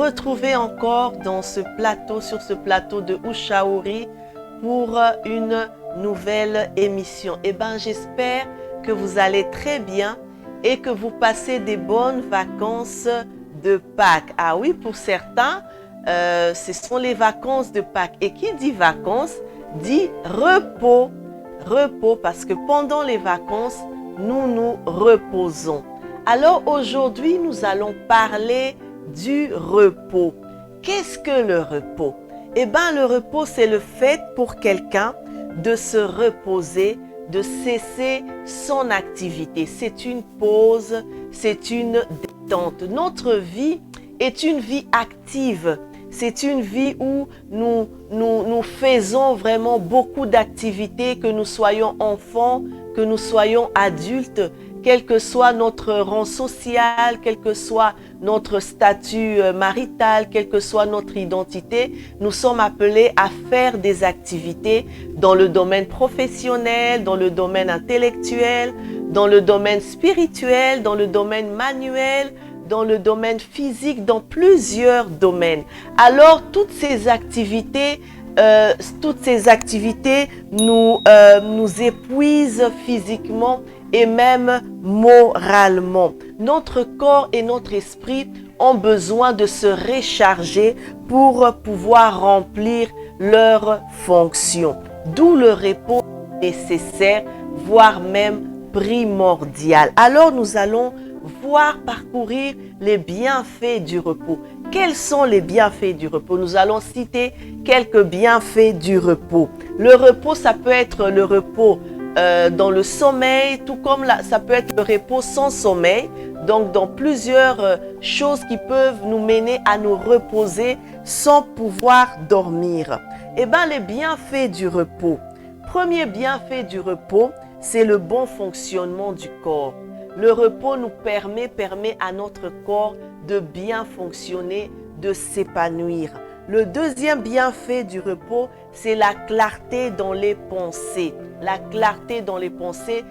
retrouver encore dans ce plateau, sur ce plateau de Ushauri pour une nouvelle émission. Eh bien, j'espère que vous allez très bien et que vous passez des bonnes vacances de Pâques. Ah oui, pour certains, ce sont les vacances de Pâques. Et qui dit vacances, dit repos. Repos, parce que pendant les vacances, nous nous reposons. Alors aujourd'hui, nous allons parler du repos. Qu'est-ce que le repos? Eh bien, le repos, c'est le fait pour quelqu'un de se reposer, de cesser son activité. C'est une pause, c'est une détente. Notre vie est une vie active. C'est une vie où nous faisons vraiment beaucoup d'activités, que nous soyons enfants, que nous soyons adultes, quel que soit notre rang social, quel que soit notre statut marital, quelle que soit notre identité, nous sommes appelés à faire des activités dans le domaine professionnel, dans le domaine intellectuel, dans le domaine spirituel, dans le domaine manuel, dans le domaine physique, dans plusieurs domaines. Alors, toutes ces activités nous épuisent physiquement et même moralement. Notre corps et notre esprit ont besoin de se recharger pour pouvoir remplir leurs fonctions. D'où le repos nécessaire, voire même primordial. Alors, nous allons parcourir les bienfaits du repos. Quels sont les bienfaits du repos? Nous allons citer quelques bienfaits du repos. Le repos, ça peut être le repos dans le sommeil, tout comme ça peut être le repos sans sommeil. Donc, dans plusieurs choses qui peuvent nous mener à nous reposer sans pouvoir dormir. Eh bien, les bienfaits du repos. Premier bienfait du repos, c'est le bon fonctionnement du corps. Le repos nous permet à notre corps de bien fonctionner, de s'épanouir. Le deuxième bienfait du repos, c'est la clarté dans les pensées. La clarté dans les pensées,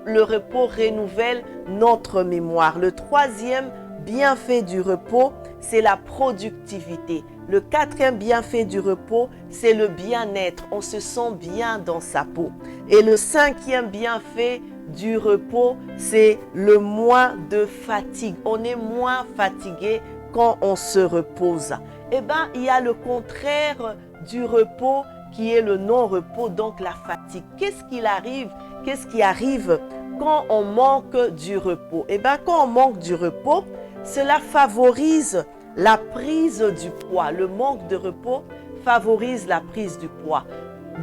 le repos renouvelle notre mémoire. Le troisième bienfait du repos, c'est la productivité. Le quatrième bienfait du repos, c'est le bien-être. On se sent bien dans sa peau. Et le cinquième bienfait du repos, c'est le moins de fatigue. On est moins fatigué quand on se repose. Eh bien, il y a le contraire du repos qui est le non-repos, donc la fatigue. Qu'est-ce qui arrive quand on manque du repos? Eh bien, quand on manque du repos, cela favorise la prise du poids. Le manque de repos favorise la prise du poids.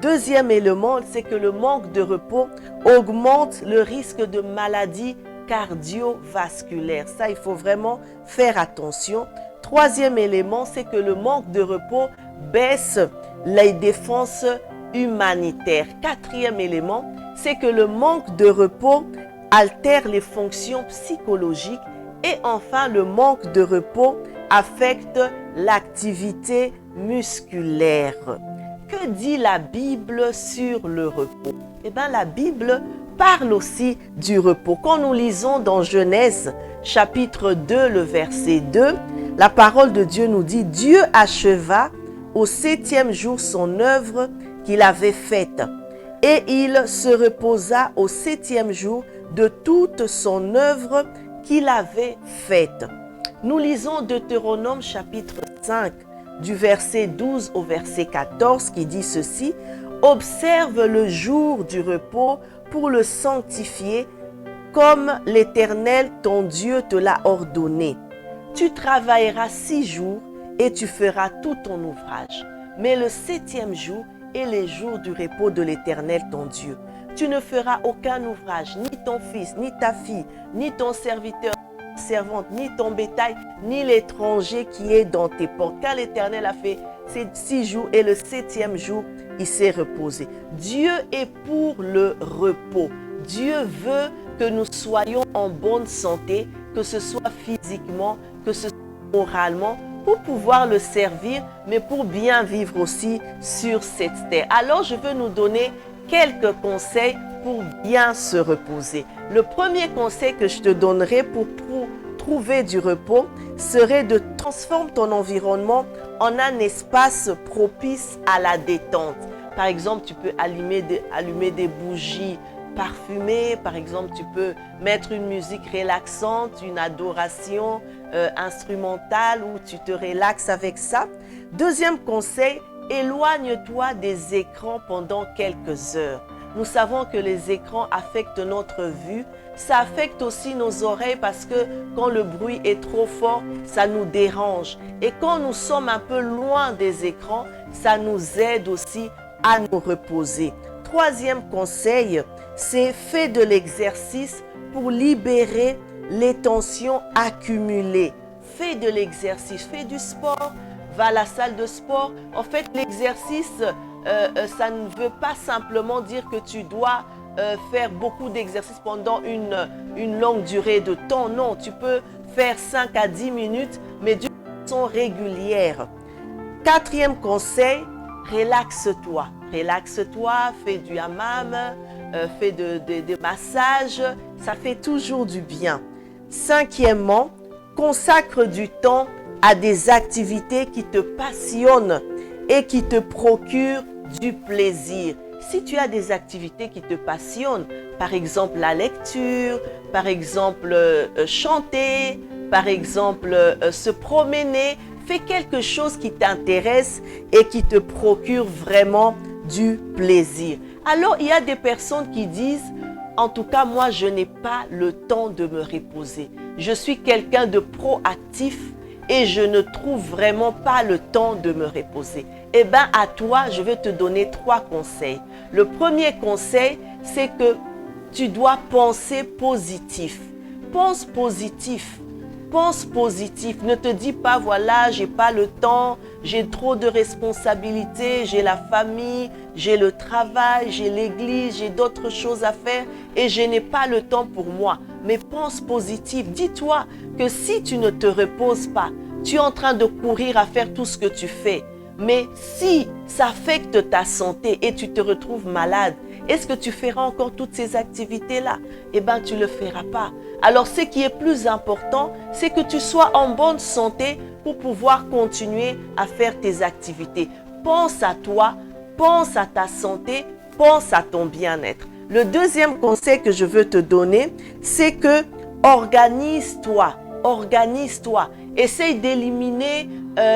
Deuxième élément, c'est que le manque de repos augmente le risque de maladies cardiovasculaires. Ça, il faut vraiment faire attention. Troisième élément, c'est que le manque de repos baisse les défenses humanitaires. Quatrième élément, c'est que le manque de repos altère les fonctions psychologiques. Et enfin, le manque de repos affecte l'activité musculaire. Que dit la Bible sur le repos? Eh bien, la Bible parle aussi du repos. Quand nous lisons dans Genèse, chapitre 2, le verset 2, la parole de Dieu nous dit « Dieu acheva au 7e jour son œuvre qu'il avait faite, et il se reposa au 7e jour de toute son œuvre qu'il avait faite. » Nous lisons Deutéronome, chapitre 5, du verset 12 au verset 14 qui dit ceci: « Observe le jour du repos pour le sanctifier comme l'Éternel ton Dieu te l'a ordonné. Tu travailleras 6 jours et tu feras tout ton ouvrage. Mais le 7e jour est le jour du repos de l'Éternel ton Dieu. Tu ne feras aucun ouvrage, ni ton fils, ni ta fille, ni ton serviteur, servante, ni ton bétail, ni l'étranger qui est dans tes portes. Car l'Éternel a fait ces 6 jours et le 7e jour, il s'est reposé. » Dieu est pour le repos. Dieu veut que nous soyons en bonne santé, que ce soit physiquement, que ce soit moralement, pour pouvoir le servir, mais pour bien vivre aussi sur cette terre. Alors, je veux nous donner quelques conseils pour bien se reposer. Le premier conseil que je te donnerai pour trouver du repos serait de transformer ton environnement en un espace propice à la détente. Par exemple, tu peux allumer des bougies parfumées. Par exemple, tu peux mettre une musique relaxante, une adoration instrumentale où tu te relaxes avec ça. Deuxième conseil, éloigne-toi des écrans pendant quelques heures. Nous savons que les écrans affectent notre vue. Ça affecte aussi nos oreilles parce que quand le bruit est trop fort, ça nous dérange. Et quand nous sommes un peu loin des écrans, ça nous aide aussi à nous reposer. Troisième conseil, c'est fais de l'exercice pour libérer les tensions accumulées. Fais de l'exercice, fais du sport, va à la salle de sport. En fait, l'exercice, ça ne veut pas simplement dire que tu dois faire beaucoup d'exercices pendant une longue durée de temps. Non, tu peux faire 5 à 10 minutes, mais d'une façon régulière. Quatrième conseil, relaxe-toi. Relaxe-toi, fais du hammam, fais des massages, ça fait toujours du bien. Cinquièmement, consacre du temps à des activités qui te passionnent et qui te procurent du plaisir. Si tu as des activités qui te passionnent, par exemple la lecture, par exemple chanter, par exemple se promener, fais quelque chose qui t'intéresse et qui te procure vraiment du plaisir. Alors, il y a des personnes qui disent, en tout cas, moi, je n'ai pas le temps de me reposer. Je suis quelqu'un de proactif et je ne trouve vraiment pas le temps de me reposer. Eh bien, à toi, je vais te donner 3 conseils. Le premier conseil, c'est que tu dois penser positif. Pense positif. Pense positif. Ne te dis pas, voilà, j'ai pas le temps, j'ai trop de responsabilités, j'ai la famille, j'ai le travail, j'ai l'église, j'ai d'autres choses à faire et je n'ai pas le temps pour moi. Mais pense positif. Dis-toi que si tu ne te reposes pas, tu es en train de courir à faire tout ce que tu fais. Mais si ça affecte ta santé et tu te retrouves malade, est-ce que tu feras encore toutes ces activités-là? Eh bien, tu ne le feras pas. Alors, ce qui est plus important, c'est que tu sois en bonne santé pour pouvoir continuer à faire tes activités. Pense à toi, pense à ta santé, pense à ton bien-être. Le deuxième conseil que je veux te donner, c'est que organise-toi. Organise-toi. Essaye d'éliminer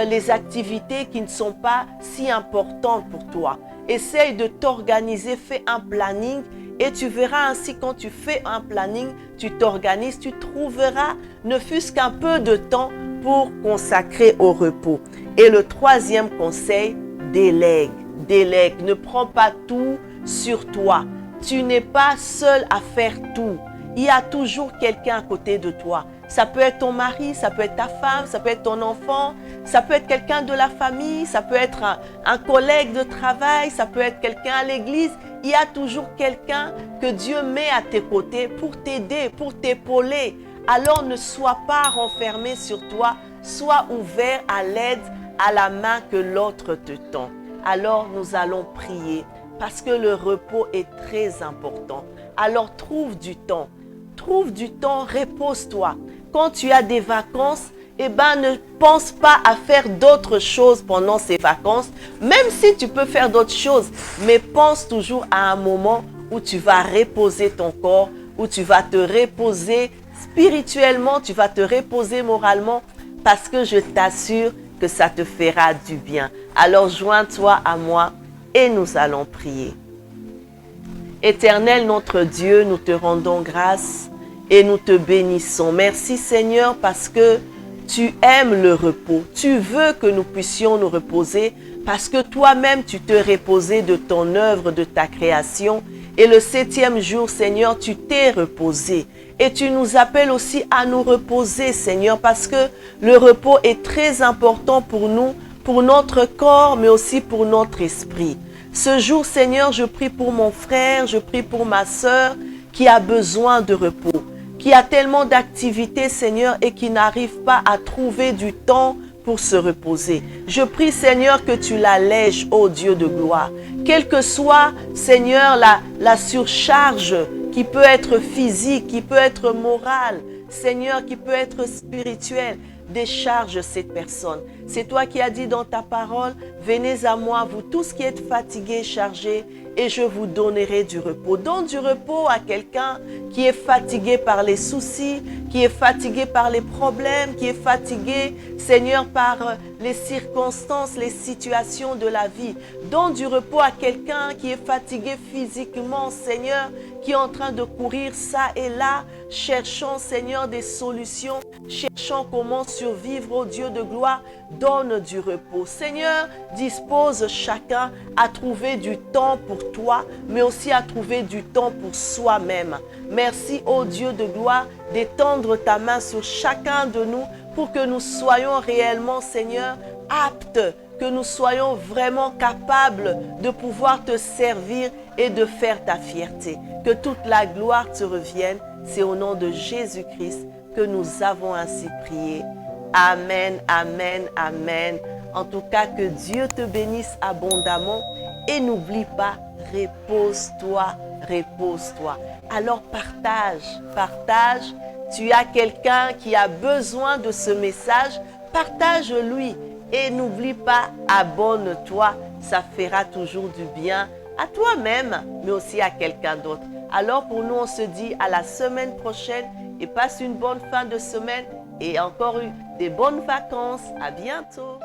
les activités qui ne sont pas si importantes pour toi. Essaye de t'organiser, fais un planning et tu verras ainsi quand tu fais un planning, tu t'organises, tu trouveras ne fût-ce qu'un peu de temps pour consacrer au repos. Et le troisième conseil, délègue. Délègue. Ne prends pas tout sur toi. Tu n'es pas seul à faire tout. Il y a toujours quelqu'un à côté de toi. Ça peut être ton mari, ça peut être ta femme, ça peut être ton enfant, ça peut être quelqu'un de la famille, ça peut être un collègue de travail, ça peut être quelqu'un à l'église. Il y a toujours quelqu'un que Dieu met à tes côtés pour t'aider, pour t'épauler. Alors ne sois pas renfermé sur toi, sois ouvert à l'aide, à la main que l'autre te tend. Alors nous allons prier parce que le repos est très important. Alors trouve du temps, repose-toi. Quand tu as des vacances, eh ben, ne pense pas à faire d'autres choses pendant ces vacances, même si tu peux faire d'autres choses, mais pense toujours à un moment où tu vas reposer ton corps, où tu vas te reposer spirituellement, tu vas te reposer moralement, parce que je t'assure que ça te fera du bien. Alors joins-toi à moi et nous allons prier. Éternel notre Dieu, nous te rendons grâce et nous te bénissons. Merci Seigneur parce que tu aimes le repos. Tu veux que nous puissions nous reposer parce que toi-même tu te reposais de ton œuvre, de ta création. Et le 7e jour, Seigneur, tu t'es reposé. Et tu nous appelles aussi à nous reposer, Seigneur, parce que le repos est très important pour nous, pour notre corps, mais aussi pour notre esprit. Ce jour, Seigneur, je prie pour mon frère, je prie pour ma sœur qui a besoin de repos, qui a tellement d'activités, Seigneur, et qui n'arrive pas à trouver du temps pour se reposer. Je prie, Seigneur, que tu l'allèges, ô Dieu de gloire. Quelle que soit, Seigneur, la surcharge qui peut être physique, qui peut être morale. Seigneur, qui peut être spirituel, décharge cette personne. C'est toi qui as dit dans ta parole, venez à moi, vous tous qui êtes fatigués, chargés, et je vous donnerai du repos. Donne du repos à quelqu'un qui est fatigué par les soucis, qui est fatigué par les problèmes, qui est fatigué, Seigneur, par les circonstances, les situations de la vie. Donne du repos à quelqu'un qui est fatigué physiquement, Seigneur, qui est en train de courir ça et là, cherchant, Seigneur, des solutions, cherchant comment survivre au Dieu de gloire. Donne du repos. Seigneur, dispose chacun à trouver du temps pour toi, mais aussi à trouver du temps pour soi-même. Merci, ô Dieu de gloire, d'étendre ta main sur chacun de nous pour que nous soyons réellement, Seigneur, aptes, que nous soyons vraiment capables de pouvoir te servir et de faire ta fierté. Que toute la gloire te revienne. C'est au nom de Jésus-Christ que nous avons ainsi prié. Amen, amen, amen. En tout cas, que Dieu te bénisse abondamment et n'oublie pas, repose-toi, repose-toi. Alors partage. Tu as quelqu'un qui a besoin de ce message, partage-lui. Et n'oublie pas, abonne-toi, ça fera toujours du bien à toi-même, mais aussi à quelqu'un d'autre. Alors pour nous, on se dit à la semaine prochaine et passe une bonne fin de semaine et encore des bonnes vacances. À bientôt.